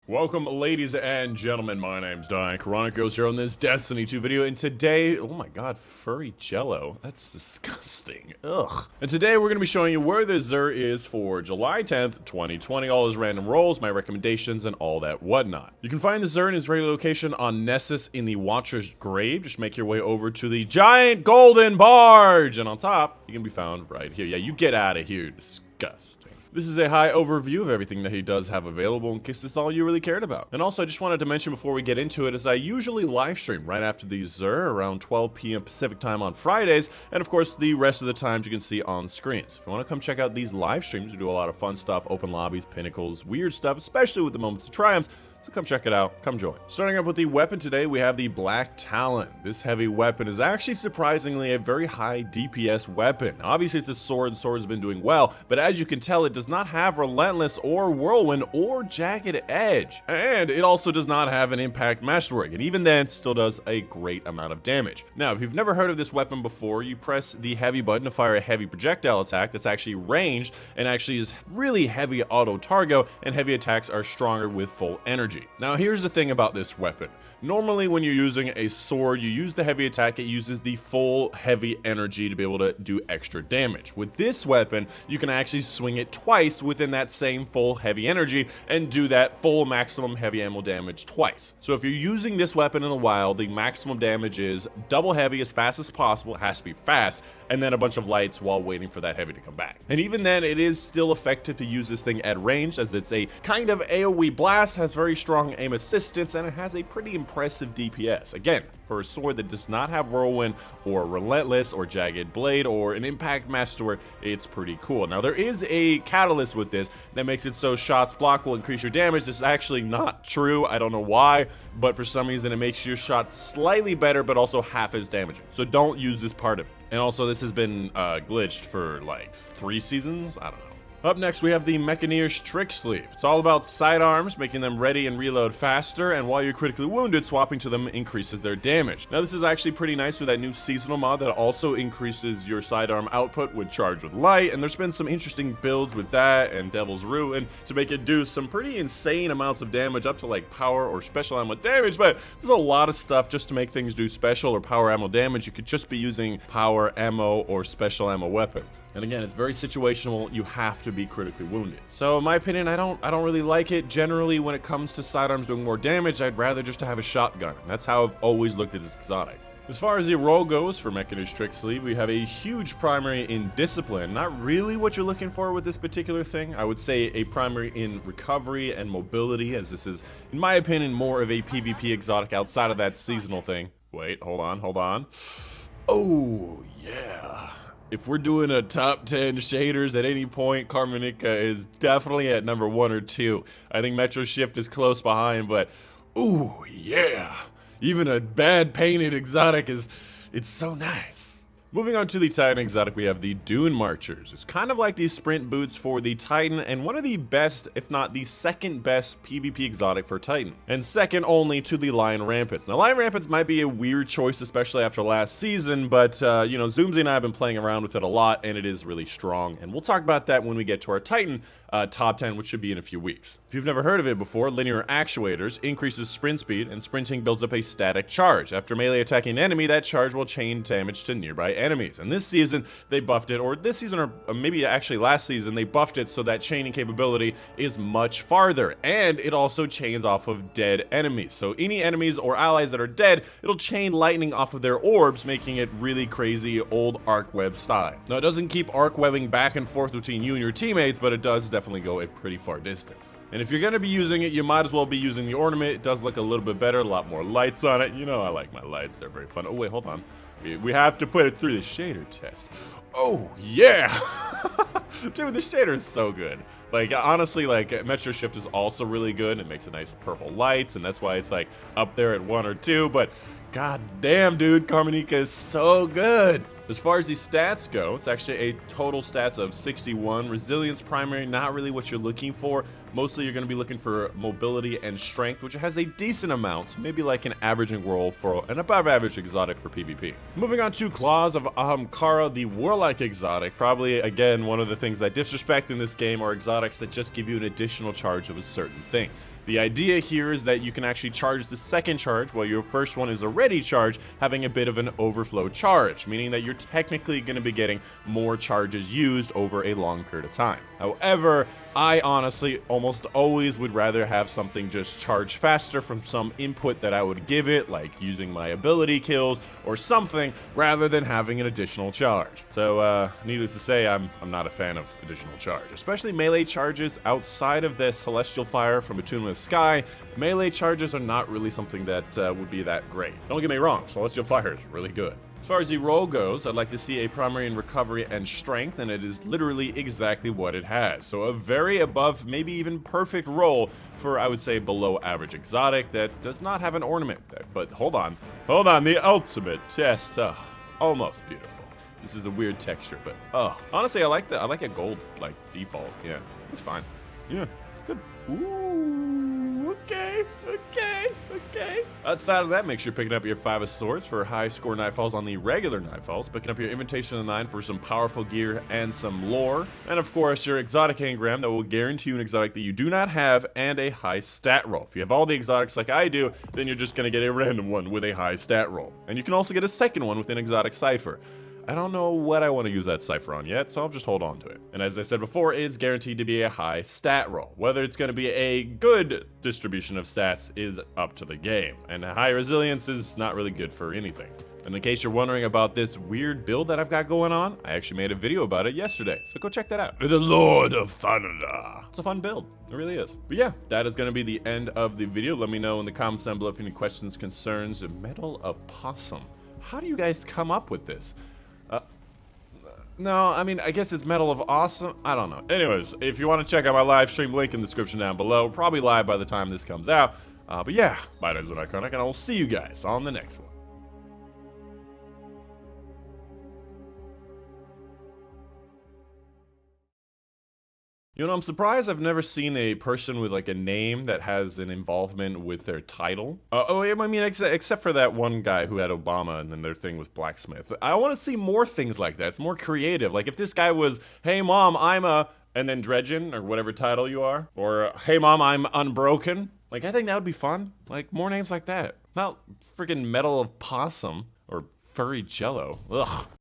Welcome, ladies and gentlemen. My name's Dychronic here on this Destiny 2 video, and today, oh my god, furry jello. That's disgusting. Ugh. And today we're going to be showing you where the Xur is for July 10th, 2020, all his random rolls, my recommendations, and all that whatnot. You can find the Xur in his regular location on Nessus in the Watcher's Grave. Just make your way over to the giant golden barge, and on top, you can be found right here. Yeah, you get out of here, disgusting. This is a high overview of everything that he does have available in case this is all you really cared about. And also I just wanted to mention before we get into it is I usually live stream right after the Xur around 12 p.m. Pacific time on Fridays, and of course the rest of the times you can see on screens. If you want to come check out these live streams, we do a lot of fun stuff, open lobbies, pinnacles, weird stuff, especially with the Moments of Triumphs. So come check it out, come join. Starting up with the weapon today, we have the Black Talon. This heavy weapon is actually surprisingly a very high DPS weapon. Obviously it's a sword, and sword has been doing well, but as you can tell, it does not have Relentless or Whirlwind or Jagged Edge. And it also does not have an Impact Masterwork, and even then, still does a great amount of damage. Now, if you've never heard of this weapon before, you press the heavy button to fire a heavy projectile attack that's actually ranged, and actually is really heavy auto-target, and heavy attacks are stronger with full energy. Now here's the thing about this weapon. Normally when you're using a sword, you use the heavy attack, it uses the full heavy energy to be able to do extra damage. With this weapon, you can actually swing it twice within that same full heavy energy and do that full maximum heavy ammo damage twice. So if you're using this weapon in the wild, the maximum damage is double heavy as fast as possible, it has to be fast, and then a bunch of lights while waiting for that heavy to come back. And even then, it is still effective to use this thing at range, as it's a kind of AoE blast, has very strong aim assistance, and it has a pretty impressive DPS. Again, for a sword that does not have Whirlwind or Relentless or Jagged Blade or an Impact Masterwork, it's pretty cool. Now there is a catalyst with this that makes it so shots block will increase your damage. This is actually not true, I don't know why, but for some reason it makes your shots slightly better but also half as damaging. So don't use this part of it. And also this has been glitched for like 3 seasons, I don't know. Up next, we have the Mechaneer's Tricksleeves. It's all about sidearms, making them ready and reload faster, and while you're critically wounded, swapping to them increases their damage. Now, this is actually pretty nice with that new seasonal mod that also increases your sidearm output with Charge with Light, and there's been some interesting builds with that and Devil's Ruin to make it do some pretty insane amounts of damage, up to like power or special ammo damage, but there's a lot of stuff just to make things do special or power ammo damage. You could just be using power ammo or special ammo weapons. And again, it's very situational, you have to be critically wounded. So in my opinion, I don't really like it. Generally, when it comes to sidearms doing more damage, I'd rather just have a shotgun. That's how I've always looked at this exotic. As far as the role goes for Mechaneer's Tricksleeve, we have a huge primary in Discipline. Not really what you're looking for with this particular thing. I would say a primary in Recovery and Mobility, as this is, in my opinion, more of a PvP exotic outside of that seasonal thing. Wait, hold on. Oh, yeah. If we're doing a top 10 shaders at any point, Carmenica is definitely at number 1 or 2. I think Metro Shift is close behind, but ooh, yeah. Even a bad painted exotic it's so nice. Moving on to the Titan exotic, we have the Dune Marchers. It's kind of like these sprint boots for the Titan, and one of the best, if not the second best PvP exotic for Titan. And second only to the Lion Rampants. Now, Lion Rampants might be a weird choice, especially after last season, but, you know, Zoomsy and I have been playing around with it a lot, and it is really strong. And we'll talk about that when we get to our Titan top 10, which should be in a few weeks. If you've never heard of it before, Linear Actuators increases sprint speed, and sprinting builds up a static charge. After melee attacking an enemy, that charge will chain damage to nearby enemies. And this season, they buffed it, or this season, or maybe actually last season, they buffed it so that chaining capability is much farther, and it also chains off of dead enemies. So any enemies or allies that are dead, it'll chain lightning off of their orbs, making it really crazy old arc web style. Now, it doesn't keep arc webbing back and forth between you and your teammates, but it does definitely go a pretty far distance. And if you're going to be using it, you might as well be using the ornament. It does look a little bit better, a lot more lights on it. You know I like my lights, they're very fun. Oh wait, hold on. We have to put it through the shader test. Oh yeah! Dude, the shader is so good. Like, honestly, like, Metro Shift is also really good. It makes a nice purple lights, and that's why it's like up there at 1 or 2, but god damn, dude, Carmenica is so good. As far as the stats go, it's actually a total stats of 61. Resilience primary, not really what you're looking for. Mostly you're going to be looking for mobility and strength, which has a decent amount, maybe like an averaging roll for an above average exotic for PvP. Moving on to Claws of Ahamkara, the warlike exotic. Probably, again, one of the things I disrespect in this game are exotics that just give you an additional charge of a certain thing. The idea here is that you can actually charge the second charge while your first one is already charged, having a bit of an overflow charge, meaning that you're technically going to be getting more charges used over a long period of time. However, I honestly almost always would rather have something just charge faster from some input that I would give it, like using my ability kills or something, rather than having an additional charge. So, needless to say, I'm not a fan of additional charge, especially melee charges outside of the Celestial Fire from Attunement of the Sky. Melee charges are not really something that would be that great. Don't get me wrong, Celestial Fire is really good. As far as the roll goes, I'd like to see a primary in recovery and strength, and it is literally exactly what it has. So a very above, maybe even perfect roll for, I would say, below average exotic that does not have an ornament. But hold on, the ultimate test, almost beautiful. This is a weird texture, but honestly, I like that. I like a gold, like, default. Yeah, looks fine. Yeah, good. Ooh, okay. Outside of that, make sure you're picking up your 5 of Swords for high score Nightfalls on the regular Nightfalls, picking up your Invitation of the Nine for some powerful gear and some lore, and of course your exotic engram that will guarantee you an exotic that you do not have and a high stat roll. If you have all the exotics like I do, then you're just going to get a random one with a high stat roll. And you can also get a second one with an exotic cipher. I don't know what I want to use that cipher on yet, so I'll just hold on to it. And as I said before, it's guaranteed to be a high stat roll. Whether it's going to be a good distribution of stats is up to the game, and a high resilience is not really good for anything. And in case you're wondering about this weird build that I've got going on, I actually made a video about it yesterday, so go check that out. The Lord of Thunder. It's a fun build. It really is. But yeah, that is going to be the end of the video. Let me know in the comments down below if any questions, concerns. Medal of Possum. How do you guys come up with this? No, I mean, I guess it's Medal of Awesome. I don't know. Anyways, if you want to check out my live stream, link in the description down below. Probably live by the time this comes out. But yeah, my name is Dychronic, and I will see you guys on the next one. You know, I'm surprised I've never seen a person with like a name that has an involvement with their title. I mean, except for that one guy who had Obama and then their thing was blacksmith. I want to see more things like that. It's more creative. Like if this guy was, hey mom, I'm a, and then Dredgen or whatever title you are, or hey mom, I'm Unbroken. Like I think that would be fun. Like more names like that. Not freaking Medal of Possum or Furry Jello. Ugh.